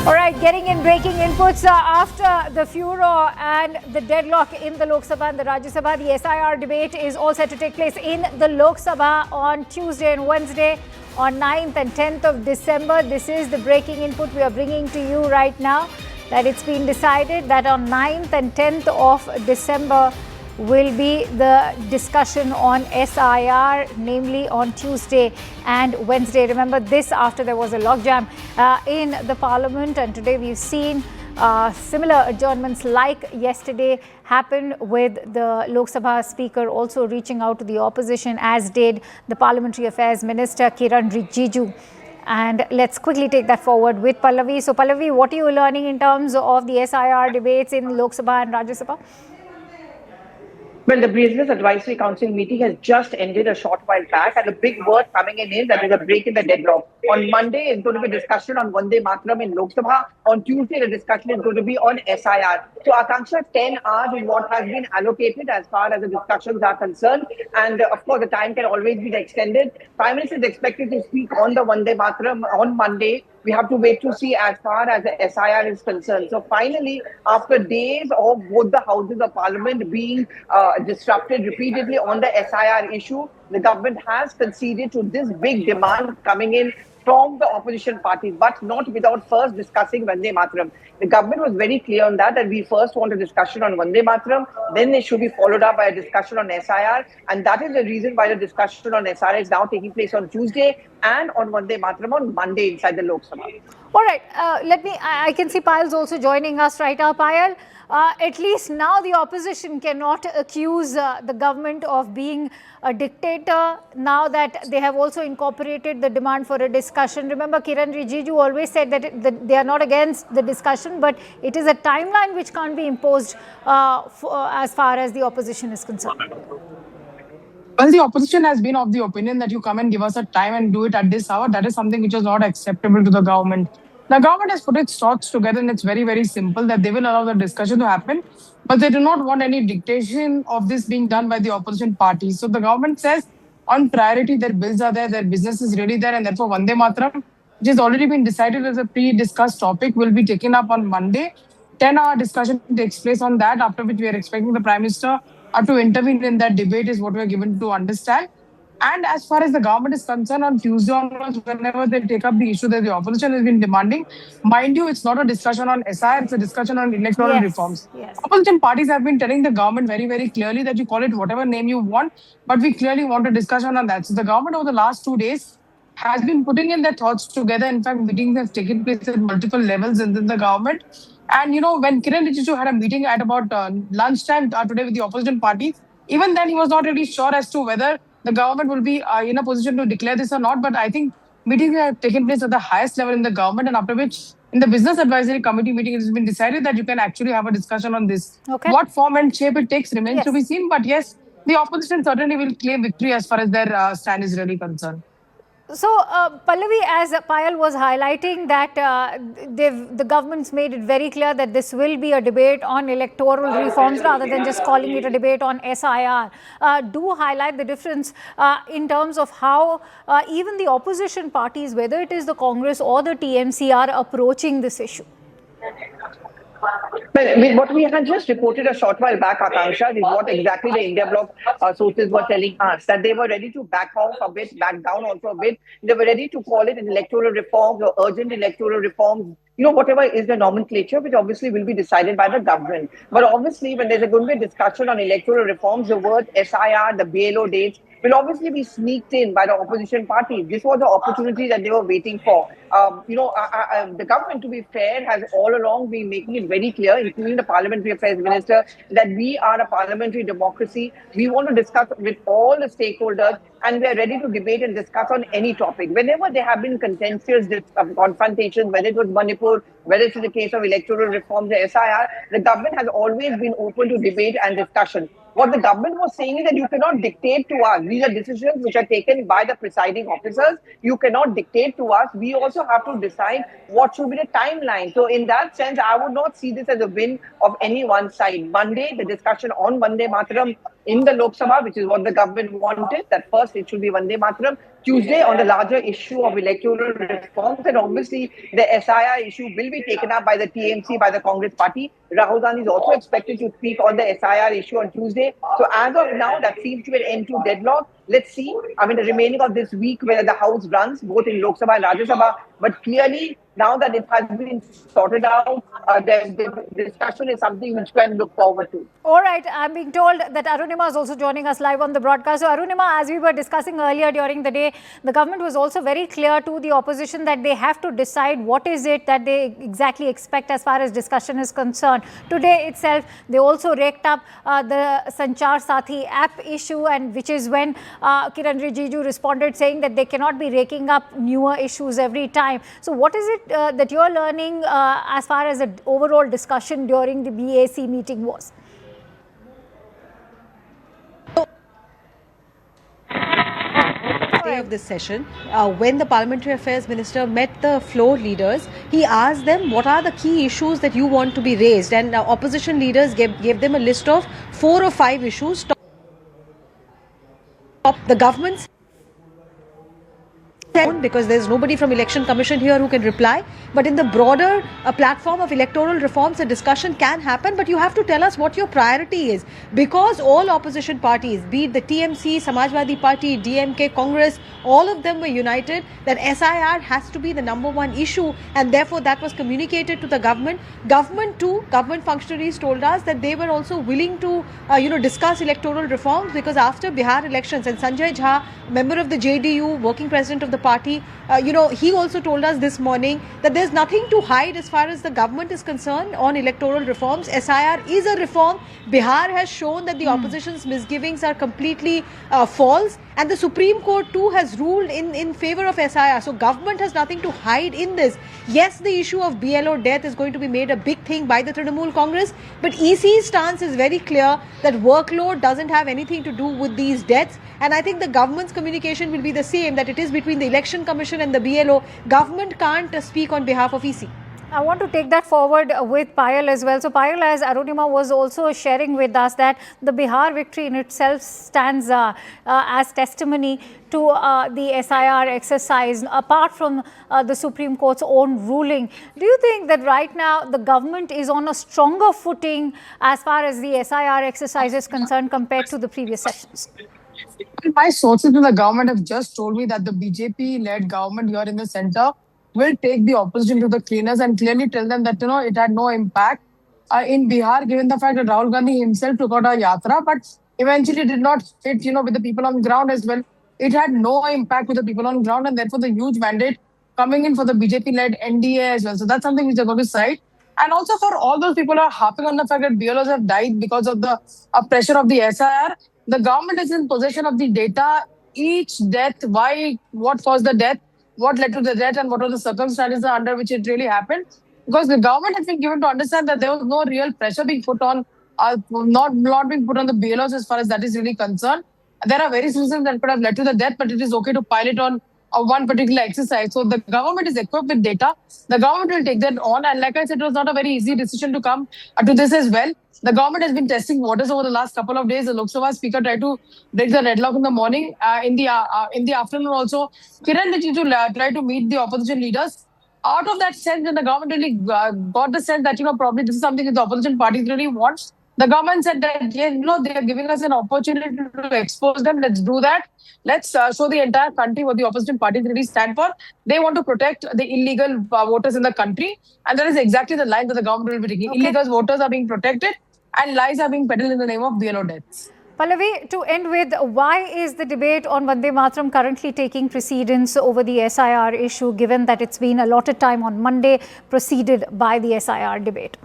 All right, getting in breaking inputs after the furor and the deadlock in the Lok Sabha and the Rajya Sabha. The SIR debate is all set to take place in the Lok Sabha on Tuesday and Wednesday on 9th and 10th of December. This is the breaking input we are bringing to you right now, that it's been decided that on 9th and 10th of December will be the discussion on SIR, namely on Tuesday and Wednesday. Remember this after there was a logjam in the parliament, and today we've seen similar adjournments like yesterday happen, with the Lok Sabha Speaker also reaching out to the opposition, as did the Parliamentary Affairs Minister Kiran Rijiju. And let's quickly take that forward with Pallavi. So Pallavi, what are you learning in terms of the SIR debates in Lok Sabha and Rajya Sabha? Well, the Business Advisory Council meeting has just ended a short while back, and the big word coming in is that there's a break in the deadlock. On Monday, it's going to be a discussion on Vande Mataram in Lok Sabha. On Tuesday, the discussion is going to be on SIR. So, Akanksha, 10 hours is what has been allocated as far as the discussions are concerned. And of course, the time can always be extended. Prime Minister is expected to speak on the Vande Mataram on Monday. We have to wait to see as far as the SIR is concerned. So finally, after days of both the houses of parliament being disrupted repeatedly on the SIR issue, the government has conceded to this big demand coming in from the opposition parties, but not without first discussing Vande Mataram. The government was very clear on that we first want a discussion on Vande Mataram, then it should be followed up by a discussion on SIR, and that is the reason why the discussion on SIR is now taking place on Tuesday and on Vande Mataram on Monday inside the Lok Sabha. All right, I can see Payal's also joining us right now. Payal, at least now the opposition cannot accuse the government of being a dictator, now that they have also incorporated the demand for a discussion. Remember, Kiran Rijiju always said that they are not against the discussion, but it is a timeline which can't be imposed as far as the opposition is concerned. Well, the opposition has been of the opinion that you come and give us a time and do it at this hour. That is something which is not acceptable to the government. The government has put its thoughts together, and it's very, very simple that they will allow the discussion to happen, but they do not want any dictation of this being done by the opposition parties. So the government says on priority their bills are there, their business is really there, and therefore Vande Mataram, which has already been decided as a pre-discussed topic, will be taken up on Monday. 10-hour discussion takes place on that, after which we are expecting the Prime Minister to intervene in that debate, is what we are given to understand. And as far as the government is concerned, on Tuesday onwards, whenever they take up the issue that the opposition has been demanding, mind you, it's not a discussion on SIR, it's a discussion on electoral reforms. Yes. Opposition parties have been telling the government very, very clearly that you call it whatever name you want, but we clearly want a discussion on that. So the government over the last 2 days has been putting in their thoughts together. In fact, meetings have taken place at multiple levels within the government. And, you know, when Kiran Rijiju had a meeting at about lunchtime today with the opposition parties, even then he was not really sure as to whether the government will be in a position to declare this or not. But I think meetings have taken place at the highest level in the government, and after which in the Business Advisory Committee meeting, it has been decided that you can actually have a discussion on this. Okay. What form and shape it takes remains to be seen. But yes, the opposition certainly will claim victory as far as their stand is really concerned. So, Pallavi, as Payal was highlighting, that the government's made it very clear that this will be a debate on electoral reforms rather than just calling it a debate on SIR. Do highlight the difference in terms of how even the opposition parties, whether it is the Congress or the TMC, are approaching this issue. Well, what we had just reported a short while back, Akanksha, is what exactly the India Bloc sources were telling us, that they were ready to back off a bit, back down also a bit. They were ready to call it an electoral reforms or urgent electoral reforms, you know, whatever is the nomenclature, which obviously will be decided by the government. But obviously, when there's going to be a discussion on electoral reforms, the word SIR, the BLO dates, will obviously be sneaked in by the opposition parties. This was the opportunity that they were waiting for. The government, to be fair, has all along been making it very clear, including the Parliamentary Affairs Minister, that we are a parliamentary democracy. We want to discuss with all the stakeholders, and we are ready to debate and discuss on any topic. Whenever there have been contentious confrontations, whether it was Manipur, whether it's in the case of electoral reforms, the SIR, the government has always been open to debate and discussion. What the government was saying is that you cannot dictate to us. These are decisions which are taken by the presiding officers. You cannot dictate to us. We also have to decide what should be the timeline. So in that sense, I would not see this as a win of any one side. Monday, the discussion on Vande Mataram in the Lok Sabha, which is what the government wanted, that first it should be Vande Mataram. Tuesday on the larger issue of electoral reforms, and obviously the SIR issue will be taken up by the TMC, by the Congress party. Rahul Gandhi is also expected to speak on the SIR issue on Tuesday. So as of now, that seems to be an end to deadlock. Let's see. I mean, the remaining of this week where the House runs, both in Lok Sabha and Rajya Sabha, but clearly now that it has been sorted out, the discussion is something which can look forward to. All right, I'm being told that Arunima is also joining us live on the broadcast. So Arunima, as we were discussing earlier during the day, the government was also very clear to the opposition that they have to decide what is it that they exactly expect as far as discussion is concerned. Today itself, they also raked up the Sanchar Sathi app issue, and which is when Kiran Rijiju responded saying that they cannot be raking up newer issues every time. So what is it that you're learning as far as the overall discussion during the BAC meeting was? Day of this session, when the Parliamentary Affairs Minister met the floor leaders, he asked them what are the key issues that you want to be raised, and opposition leaders gave them a list of 4 or 5 issues. The government's because there's nobody from Election Commission here who can reply, but in the broader platform of electoral reforms, a discussion can happen, but you have to tell us what your priority is, because all opposition parties, be it the TMC, Samajwadi Party, DMK, Congress, all of them were united that SIR has to be the #1 issue, and therefore that was communicated to the government. Government functionaries told us that they were also willing to discuss electoral reforms, because after Bihar elections, and Sanjay Jha, member of the JDU, working president of the party, he also told us this morning that there's nothing to hide as far as the government is concerned on electoral reforms. SIR is a reform. Bihar has shown that the opposition's misgivings are completely false, and the Supreme Court too has ruled in favor of SIR. So government has nothing to hide in this. Yes, the issue of BLO death is going to be made a big thing by the Trinamool Congress, but EC's stance is very clear that workload doesn't have anything to do with these deaths. And I think the government's communication will be the same, that it is between the Election Commission and the BLO. Government can't speak on behalf of EC. I want to take that forward with Payal as well. So Payal, as Arunima was also sharing with us, that the Bihar victory in itself stands as testimony to the SIR exercise, apart from the Supreme Court's own ruling. Do you think that right now the government is on a stronger footing as far as the SIR exercise is concerned compared to the previous sessions? My sources in the government have just told me that the BJP-led government here in the center will take the opposition to the cleaners and clearly tell them that it had no impact in Bihar, given the fact that Rahul Gandhi himself took out a yatra, but eventually did not fit with the people on ground as well. It had no impact with the people on ground, and therefore the huge mandate coming in for the BJP-led NDA as well. So that's something which they're going to cite. And also for all those people who are harping on the fact that BLOs have died because of the pressure of the SIR, the government is in possession of the data. Each death, what caused the death, what led to the death, and what were the circumstances under which it really happened. Because the government has been given to understand that there was no real pressure being put on, not being put on the BLOs as far as that is really concerned. There are various reasons that could have led to the death, but it is okay to pilot on one particular exercise. So the government is equipped with data. The government will take that on. And like I said, it was not a very easy decision to come to this as well. The government has been testing waters over the last couple of days. The Lok Sabha speaker tried to break the deadlock in the morning. In the afternoon also, Kiran Rijiju tried to meet the opposition leaders. Out of that sense, when the government really got the sense that probably this is something that the opposition parties really want, the government said that they are giving us an opportunity to expose them. Let's do that. Let's show the entire country what the opposition parties really stand for. They want to protect the illegal voters in the country, and that is exactly the line that the government will be taking. Okay. Illegal voters are being protected, and lies are being peddled in the name of BLO deaths. Pallavi, to end with, why is the debate on Vande Mataram currently taking precedence over the SIR issue, given that it's been allotted time on Monday, preceded by the SIR debate?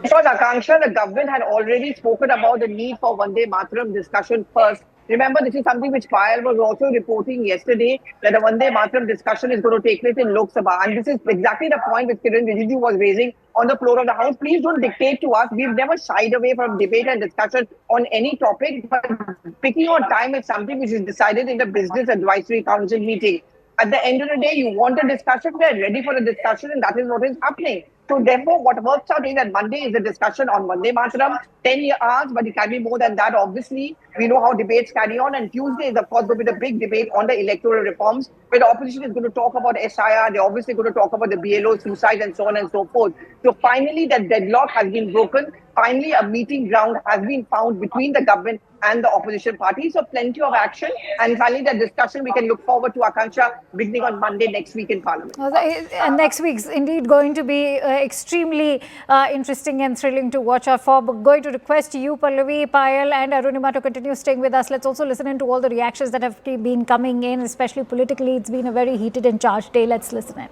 Because Akanksha, the government had already spoken about the need for Vande Mataram discussion first. Remember, this is something which Payal was also reporting yesterday, that the Vande Mataram discussion is going to take place in Lok Sabha. And this is exactly the point which Kiran Rijiju was raising on the floor of the House. Please don't dictate to us. We've never shied away from debate and discussion on any topic, but picking on time is something which is decided in the Business Advisory Council meeting. At the end of the day, you want a discussion, we are ready for a discussion, and that is what is happening. So therefore, what works out is that Monday is a discussion on Vande Mataram, 10 hours, but it can be more than that, obviously. We know how debates carry on, and Tuesday is, of course, going to be the big debate on the electoral reforms, where the opposition is going to talk about SIR, they're obviously going to talk about the BLO, suicide, and so on and so forth. So finally, that deadlock has been broken. Finally, a meeting ground has been found between the government and the opposition parties. So plenty of action. And finally, the discussion we can look forward to, Akansha, beginning on Monday next week in Parliament. And next week's indeed going to be extremely interesting and thrilling to watch out for. But going to request you, Pallavi, Payal and Arunima to continue staying with us. Let's also listen into all the reactions that have been coming in, especially politically. It's been a very heated and charged day. Let's listen in.